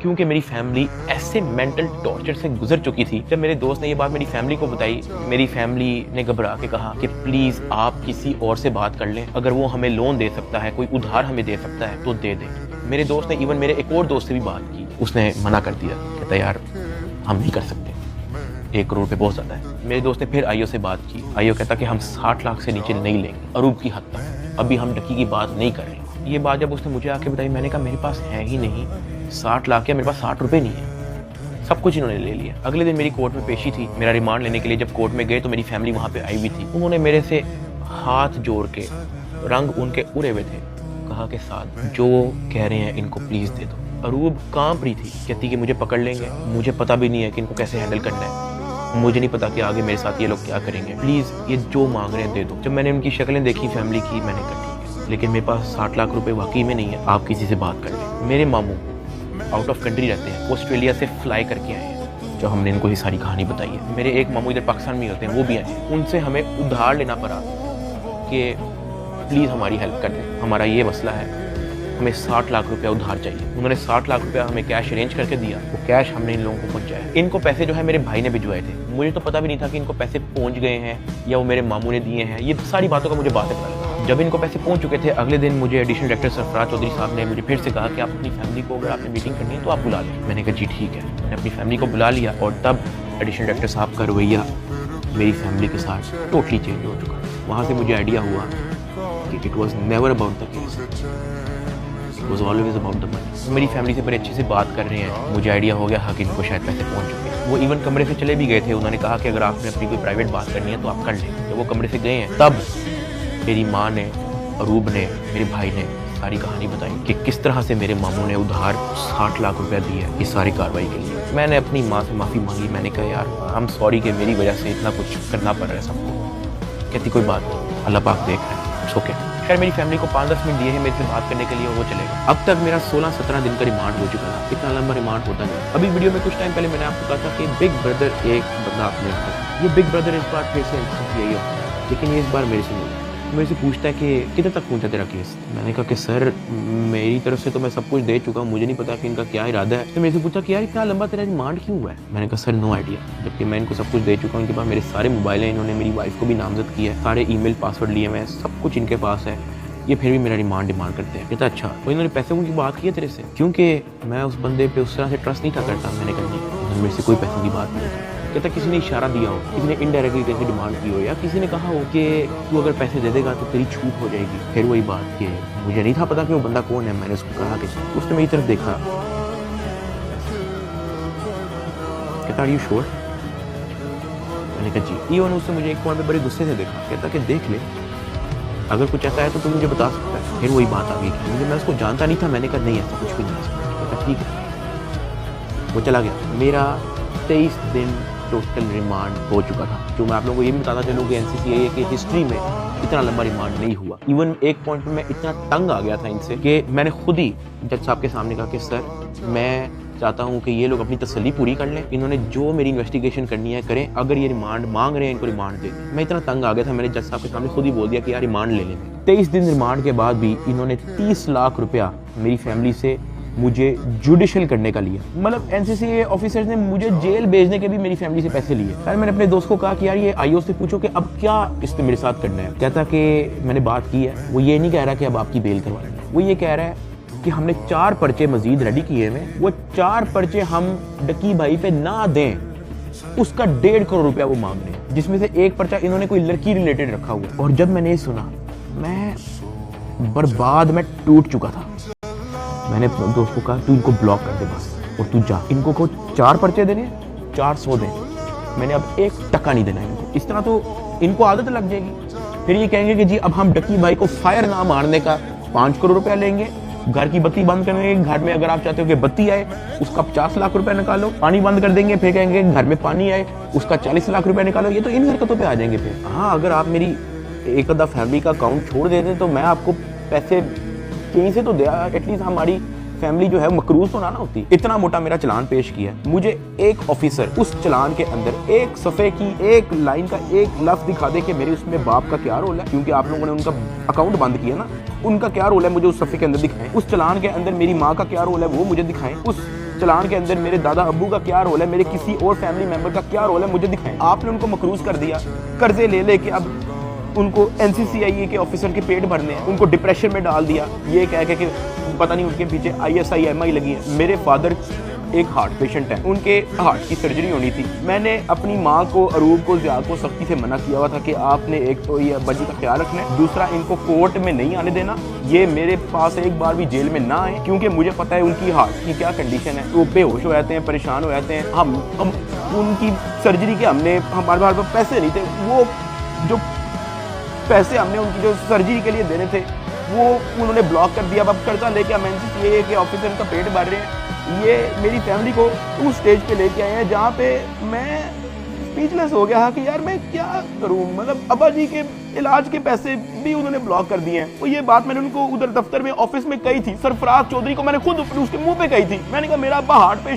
क्योंकि मेरी फैमिली ऐसे मेंटल टॉर्चर से गुजर चुकी थी। जब मेरे दोस्त ने ये बात मेरी फैमिली को बताई, मेरी फैमिली ने घबरा के कहा कि प्लीज आप किसी और से बात कर लें, अगर वो हमें लोन दे सकता है, कोई उधार हमें दे सकता है तो दे दे। मेरे दोस्त ने इवन मेरे एक और दोस्त से भी बात की, उसने मना कर दिया, कहता यार हम नहीं कर सकते, 1 करोड़ पे बहुत ज़्यादा है। मेरे दोस्त ने फिर आईओ से बात की, आईओ कहता कि हम 60 लाख से नीचे नहीं लेंगे, अरूब की हद तक, अभी हम डकी की बात नहीं कर रहे। ये बात जब उसने मुझे आके बताई, मैंने कहा मेरे पास है ही नहीं 60 लाख, या मेरे पास 60 रुपये नहीं है, सब कुछ इन्होंने ले लिया। अगले दिन मेरी कोर्ट में पेशी थी, मेरा रिमांड लेने के लिए जब कोर्ट में गए तो मेरी फैमिली वहाँ पे आई हुई थी। उन्होंने मेरे से हाथ जोड़ के, रंग उनके उड़े हुए थे, कहा कि साथ जो कह रहे हैं इनको प्लीज़ दे दो। अरूब कांप रही थी, कहती कि मुझे पकड़ लेंगे, मुझे पता भी नहीं है कि इनको कैसे हैंडल करना है, मुझे नहीं पता कि आगे मेरे साथ ये लोग क्या करेंगे, प्लीज़ ये जो मांग रहे हैं दे दो। जब मैंने उनकी शक्लें देखी फैमिली की, मैंने कहा ठीक है, लेकिन मेरे पास 60 लाख रुपए वाकई में नहीं है, आप किसी से बात कर लें। मेरे मामू आउट ऑफ कंट्री रहते हैं, ऑस्ट्रेलिया से फ्लाई करके आए हैं। जब हमने इनको ये सारी कहानी बताई है, मेरे एक मामू इधर पाकिस्तान में होते हैं, वो भी आए, उनसे हमें उधार लेना पड़ा कि प्लीज़ हमारी हेल्प कर दें, हमारा ये मसला है, हमें 60 लाख रुपया उधार चाहिए। उन्होंने 60 लाख रुपया हमें कैश अरेंज करके दिया, वो कैश हमने इन लोगों को पहुंचाया। इनको पैसे जो है मेरे भाई ने भिजवाए थे, मुझे तो पता भी नहीं था कि इनको पैसे पहुंच गए हैं या वो मेरे मामू ने दिए हैं, ये सारी बातों का मुझे बाद में पता लगा। जब इनको पैसे पहुंच चुके थे, अगले दिन मुझे एडिशनल डायरेक्टर सरफराज चौधरी साहब ने मुझे फिर से कहा कि आप अपनी फैमिली को, अगर आपने मीटिंग करनी है तो आप बुला लें। मैंने कहा जी ठीक है, मैंने अपनी फैमिली को बुला लिया और तब एडिशनल डायरेक्टर साहब का रवैया मेरी फैमिली के साथ टोटली चेंज हो चुका। वहाँ से मुझे आइडिया हुआ कि it was never about the case, it was always about the money. मेरी फैमिली से बड़े अच्छे से बात कर रहे हैं, मुझे आइडिया हो गया हाँ कि इनको शायद पैसे पहुंच चुके हैं। वो इवन कमरे से चले भी गए थे, उन्होंने कहा कि अगर आपने अपनी कोई प्राइवेट बात करनी है तो आप कर लें। जब वो कमरे से गए हैं तब मेरी माँ ने, अरूब ने, मेरे भाई ने सारी कहानी बताई कि किस तरह से मेरे मामू ने उधार 60 लाख रुपया दिया इस सारी कार्रवाई के लिए। मैंने अपनी माँ से माफ़ी मांगी, मैंने कहा यार हम सॉरी कि मेरी वजह से इतना कुछ करना पड़ रहा है सबको। कहती कोई बात नहीं, अल्लाह पाक देख रहे हैं, इट्स ओके। खैर मेरी फैमिली को 5-10 मिनट दिए हैं मेरे से बात करने के लिए, वो चलेगा। अब तक मेरा 16-17 दिन का रिमांड हो चुका था, इतना लंबा रिमांड होता नहीं। अभी वीडियो में कुछ टाइम पहले मैंने आपको कहा था कि बिग ब्रदर एक बंदा आपने, ये बिग ब्रदर इस बार फिर से यही होता है, लेकिन ये इस बार मेरे से नहीं। मेरे से पूछता है कि कितने तक पहुंचा तेरा केस। मैंने कहा कि सर मेरी तरफ से तो मैं सब कुछ दे चुका हूँ, मुझे नहीं पता कि इनका क्या इरादा है। तो मेरे से पूछा कि यार इतना लंबा तेरा रिमांड क्यों हुआ है। मैंने कहा सर नो आइडिया, जबकि मैं इनको सब कुछ दे चुका हूँ। इनके पास मेरे सारे मोबाइल हैं, इन्होंने मेरी वाइफ को भी नामजद किया है, सारे ईमेल पासवर्ड लिए मैं, सब कुछ इनके पास है, ये फिर भी मेरा रिमांड डिमांड करते हैं। कहता अच्छा तो इन्होंने पैसे की बात की है तेरे से, क्योंकि मैं उस बंदे पे उस तरह से ट्रस्ट नहीं था करता। मैंने कहा नहीं, मेरे से कोई पैसों की बात नहीं है। कहता किसी ने इशारा दिया हो, किसी ने इनडायरेक्टली कैसे डिमांड की हो, या किसी ने कहा हो कि तू अगर पैसे दे देगा तो तेरी छूट हो जाएगी। फिर वही बात कि मुझे नहीं था पता कि वो बंदा कौन है। मैंने उसको कहा कि उसने मेरी तरफ देखा, कहता आर यू श्योर। मैंने कहा जी। इवन उसने मुझे एक पॉइंट पे बड़े गुस्से से देखा, कहता कि देख ले अगर कुछ ऐसा है तो तू मुझे बता सकता है। फिर वही बात आ गई कि मुझे, मैं उसको जानता नहीं था। मैंने कहा नहीं ऐसा कुछ भी नहीं है। कहता ठीक है, वो चला गया। मेरा 23 दिन टोटल रिमांड हो चुका था। जो मैं आप लोगों को ये भी बताना चलूँ कि एनसीसीए की हिस्ट्री में इतना लंबा रिमांड नहीं हुआ। इवन एक पॉइंट पे मैं इतना तंग आ गया था इनसे कि मैंने खुद ही जज साहब के सामने कहा कि सर मैं चाहता हूँ कि ये लोग अपनी तसल्ली पूरी कर लें, इन्होंने जो मेरी इन्वेस्टिगेशन करनी है करें, अगर ये रिमांड मांग रहे हैं इनको रिमांड दे। मैं इतना तंग आ गया था, मैंने जज साहब के सामने खुद ही बोल दिया कि यार रिमांड ले लें। 23 दिन रिमांड के बाद भी इन्होंने 30 लाख रुपया मेरी फैमिली से मुझे जुडिशियल करने का लिया। मतलब एनसीसीए ऑफिसर्स ने मुझे जेल भेजने के भी मेरी फैमिली से पैसे लिए। फिर मैंने अपने दोस्त को कहा कि यार ये आईओ से पूछो कि अब क्या इस पे मेरे साथ करना है। कहता कि मैंने बात की है, वो ये नहीं कह रहा कि अब आपकी बेल करवा लेना, वो ये कह रहा है कि हमने 4 पर्चे मजीद रेडी किए हैं, वो 4 पर्चे हम डकी भाई पे ना दें, उसका 1.5 करोड़ रुपया वो मांग रहे हैं, जिसमें से एक पर्चा इन्होंने कोई लड़की रिलेटेड रखा हुआ। और जब मैंने ये सुना मैं बर्बाद, मैं टूट चुका था। मैंने अपने दोस्त को कहा तू इनको ब्लॉक कर दे बस, और तू जा, इनको को 4 पर्चे देने, 400 दे, मैंने अब 1 टका नहीं देना इनको। इस तरह तो इनको आदत लग जाएगी। फिर ये कहेंगे कि जी अब हम डकी भाई को फायर ना मारने का 5 करोड़ रुपया लेंगे, घर की बत्ती बंद करेंगे, घर में अगर आप चाहते हो कि बत्ती आए उसका 50 लाख रुपया निकालो, पानी बंद कर देंगे, फिर कहेंगे घर में पानी आए उसका 40 लाख रुपया निकालो। ये तो इन हरकतों पे आ जाएंगे। फिर हाँ, अगर आप मेरी एक आधा फैमिली का अकाउंट छोड़ देते तो मैं आपको पैसे कहीं से तो दे, एटलीस्ट हमारी फैमिली जो है मकरूज तो ना होती। इतना मोटा मेरा चलान पेश किया, मुझे एक ऑफिसर उस चलान के अंदर एक सफ़े की एक लाइन का एक लफ्ज दिखा दे कि मेरे उसमें बाप का क्या रोल है, क्योंकि आप लोगों ने उनका अकाउंट बंद किया ना, उनका क्या रोल है मुझे उस सफ़े के अंदर दिखाएं। उस चलान के अंदर मेरी माँ का क्या रोल है वो मुझे दिखाएं। उस चलान के अंदर मेरे दादा अब्बू का क्या रोल है, मेरे किसी और फैमिली मेंबर का क्या रोल है, मुझे दिखाएं। आपने उनको मकरूज कर दिया, कर्जे ले लेके अब उनको NCCIE के ऑफिसर के पेट भरने हैं, उनको डिप्रेशन में डाल दिया, ये कह के कि पता नहीं उनके पीछे ISI MI लगी है। मेरे फादर एक हार्ट पेशेंट हैं, उनके हार्ट की सर्जरी होनी थी। मैंने अपनी माँ को, अरूब को, ज़िया को सख्ती से मना किया हुआ था कि आपने एक तो ये अब्बा जी का ख्याल रखना है, दूसरा इनको कोर्ट में नहीं आने देना, ये मेरे पास एक बार भी जेल में ना आए, क्योंकि मुझे पता है उनकी हार्ट की क्या कंडीशन है। वो बेहोश हो जाते हैं, परेशान हो जाते हैं। हम उनकी सर्जरी के हमारे पास पैसे नहीं थे, वो जो पैसे हमने उनकी जो सर्जरी के लिए देने थे वो उन्होंने ब्लॉक कर दिया। अब कर्जा लेके हम NCCIE के ऑफिसर का पेट भर रहे हैं। ये मेरी फैमिली को उस स्टेज पे लेके आए हैं जहाँ पे मैं स्पीचलेस हो गया कि यार मैं क्या करूँ। मतलब अब्बा जी के इलाज के पैसे भी उन्होंने ब्लॉक कर दिए हैं। तो ये बात मैंने उनको उधर दफ्तर में ऑफिस में कही थी, सरफराज चौधरी को मैंने खुद उसके मुंह पे कही थी। मैंने कहा मेरा अब्बा हार्ट पेशेंट